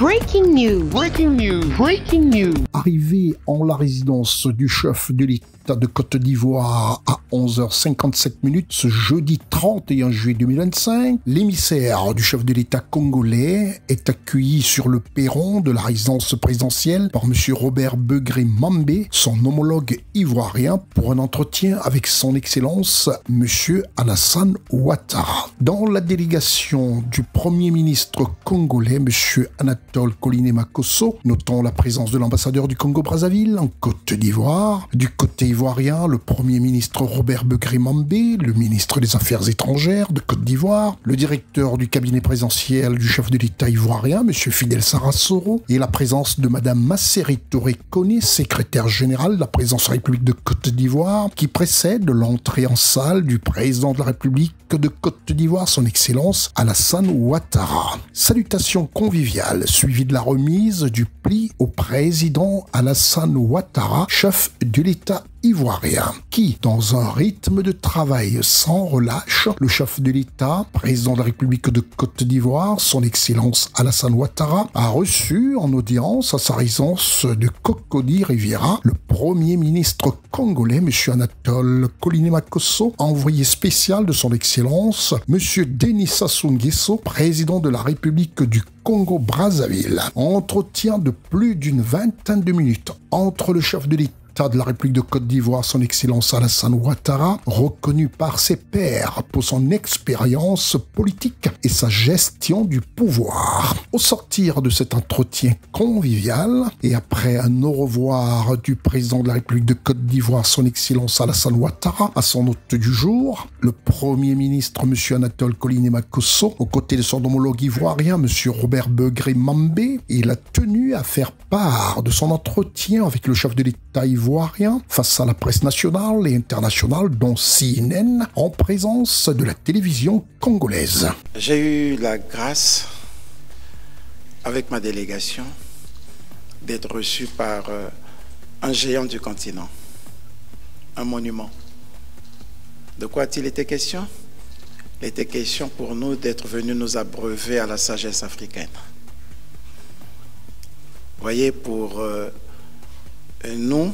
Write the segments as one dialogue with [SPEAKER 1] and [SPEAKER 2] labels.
[SPEAKER 1] Breaking news. Breaking news. Breaking news.
[SPEAKER 2] Arrivé en la résidence du chef de l'État de Côte d'Ivoire à 11h57 ce jeudi 31 juillet 2025, l'émissaire du chef de l'État congolais est accueilli sur le perron de la résidence présidentielle par M. Robert Begré Mambé, son homologue ivoirien, pour un entretien avec son Excellence M. Alassane Ouattara. Dans la délégation du Premier ministre congolais, M. Anatole Koliné-Makosso, notons la présence de l'ambassadeur du Congo-Brazzaville en Côte d'Ivoire, du côté ivoirien, le Premier ministre Robert Begré Mambé, le ministre des Affaires étrangères de Côte d'Ivoire, le directeur du cabinet présidentiel du chef de l'État ivoirien, M. Fidel Sarasoro, et la présence de Mme Masseri Touré Koné, secrétaire générale de la présidence de la République de Côte d'Ivoire, qui précède l'entrée en salle du président de la République de Côte d'Ivoire, son Excellence Alassane Ouattara. Salutations conviviales suivies de la remise du prix au président Alassane Ouattara, chef de l'État ivoirien, qui, dans un rythme de travail sans relâche, le chef de l'État, président de la République de Côte d'Ivoire, son Excellence Alassane Ouattara, a reçu en audience à sa résidence de Cocody Riviera le Premier ministre congolais, M. Anatole Koliné-Makosso, envoyé spécial de son Excellence, M. Denis Sassou Nguesso, président de la République du Congo-Brazzaville. Entretien de plus d'une vingtaine de minutes entre le chef de l'État de la République de Côte d'Ivoire, son Excellence Alassane Ouattara, reconnu par ses pairs pour son expérience politique et sa gestion du pouvoir. Au sortir de cet entretien convivial et après un au revoir du président de la République de Côte d'Ivoire, son Excellence Alassane Ouattara, à son hôte du jour, le Premier ministre M. Anatole Koliné-Makosso, aux côtés de son homologue ivoirien M. Robert Begré Mambé, il a tenu à faire part de son entretien avec le chef de l'État ivoirien face à la presse nationale et internationale, dont CNN, en présence de la télévision congolaise.
[SPEAKER 3] J'ai eu la grâce, avec ma délégation, d'être reçu par un géant du continent, un monument. De quoi a-t-il été question? Il était question pour nous d'être venus nous abreuver à la sagesse africaine. Vous voyez, pour nous,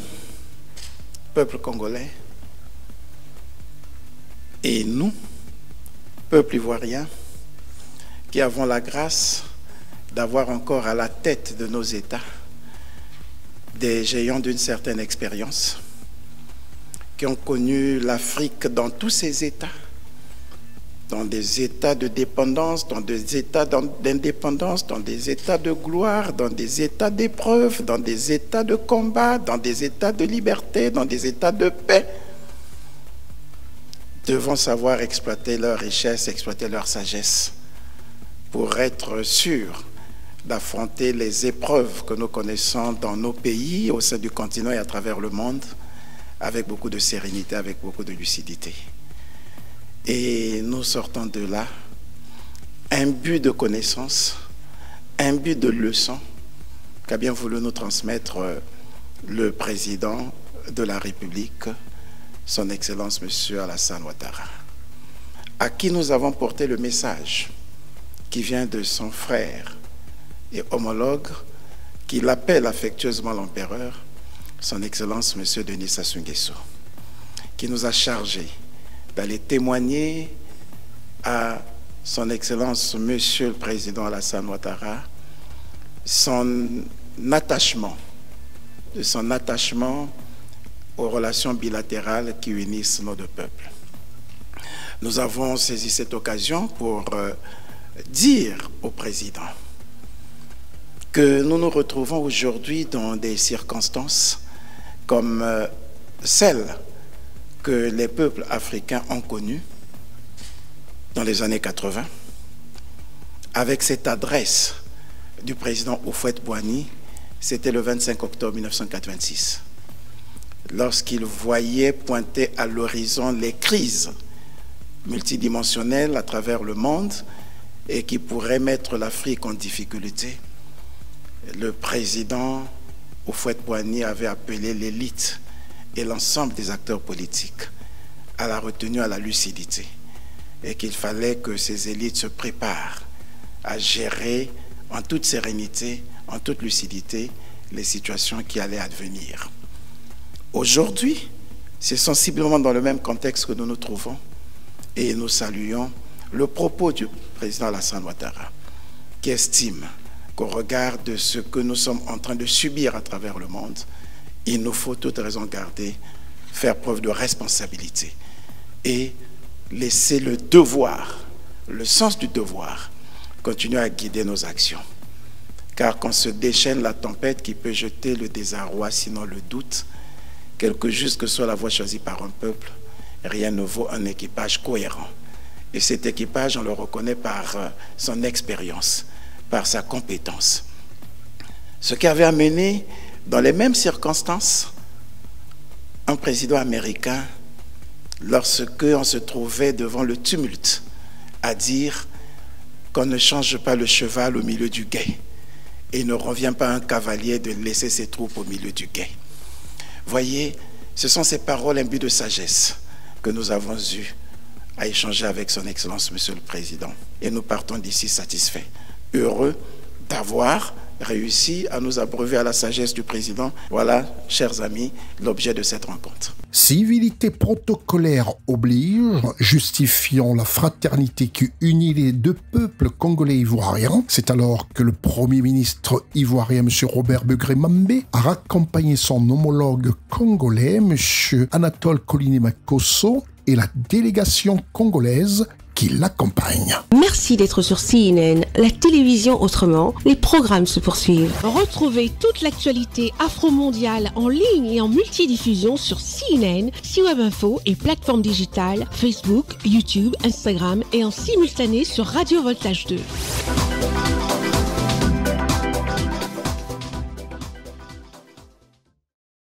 [SPEAKER 3] peuple congolais, et nous, peuple ivoirien, qui avons la grâce d'avoir encore à la tête de nos États des géants d'une certaine expérience, qui ont connu l'Afrique dans tous ses États, dans des États de dépendance, dans des États d'indépendance, dans des États de gloire, dans des États d'épreuve, dans des États de combat, dans des États de liberté, dans des États de paix, devons savoir exploiter leur richesse, exploiter leur sagesse, pour être sûrs d'affronter les épreuves que nous connaissons dans nos pays, au sein du continent et à travers le monde, avec beaucoup de sérénité, avec beaucoup de lucidité. Et nous sortons de là imbu de connaissances, imbu de leçons qu'a bien voulu nous transmettre le président de la République, son Excellence M. Alassane Ouattara, à qui nous avons porté le message qui vient de son frère et homologue, qui l'appelle affectueusement l'empereur, son Excellence M. Denis Sassou Nguesso, qui nous a chargé d'aller témoigner à son Excellence Monsieur le Président Alassane Ouattara son attachement aux relations bilatérales qui unissent nos deux peuples. Nous avons saisi cette occasion pour dire au Président que nous nous retrouvons aujourd'hui dans des circonstances comme celles que les peuples africains ont connu dans les années 80, avec cette adresse du président Houphouët-Boigny, c'était le 25 octobre 1986, lorsqu'il voyait pointer à l'horizon les crises multidimensionnelles à travers le monde et qui pourraient mettre l'Afrique en difficulté. Le président Houphouët-Boigny avait appelé l'élite et l'ensemble des acteurs politiques à la retenue, à la lucidité, et qu'il fallait que ces élites se préparent à gérer en toute sérénité, en toute lucidité, les situations qui allaient advenir. Aujourd'hui, c'est sensiblement dans le même contexte que nous nous trouvons et nous saluons le propos du président Alassane Ouattara qui estime qu'au regard de ce que nous sommes en train de subir à travers le monde, il nous faut toute raison garder, faire preuve de responsabilité et laisser le devoir, le sens du devoir, continuer à guider nos actions. Car quand se déchaîne la tempête qui peut jeter le désarroi, sinon le doute, quelque juste que soit la voie choisie par un peuple, rien ne vaut un équipage cohérent. Et cet équipage, on le reconnaît par son expérience, par sa compétence. Ce qui avait amené, dans les mêmes circonstances, un président américain, lorsque on se trouvait devant le tumulte, à dire qu'on ne change pas le cheval au milieu du guet et ne revient pas à un cavalier de laisser ses troupes au milieu du guet. Voyez, ce sont ces paroles imbues de sagesse que nous avons eues à échanger avec son Excellence, Monsieur le Président. Et nous partons d'ici satisfaits, heureux d'avoir réussi à nous abreuver à la sagesse du Président. Voilà, chers amis, l'objet de cette rencontre.
[SPEAKER 2] Civilité protocolaire oblige, justifiant la fraternité qui unit les deux peuples congolais et ivoiriens. C'est alors que le Premier ministre ivoirien, M. Robert Begré-Mambé, a raccompagné son homologue congolais, M. Anatole Koliné-Makosso, et la délégation congolaise qui l'accompagne.
[SPEAKER 4] Merci d'être sur CNN, la télévision autrement. Les programmes se poursuivent.
[SPEAKER 5] Retrouvez toute l'actualité afro-mondiale en ligne et en multidiffusion sur CNN, C-Web Info et plateformes digitales, Facebook, YouTube, Instagram et en simultané sur Radio Voltage 2.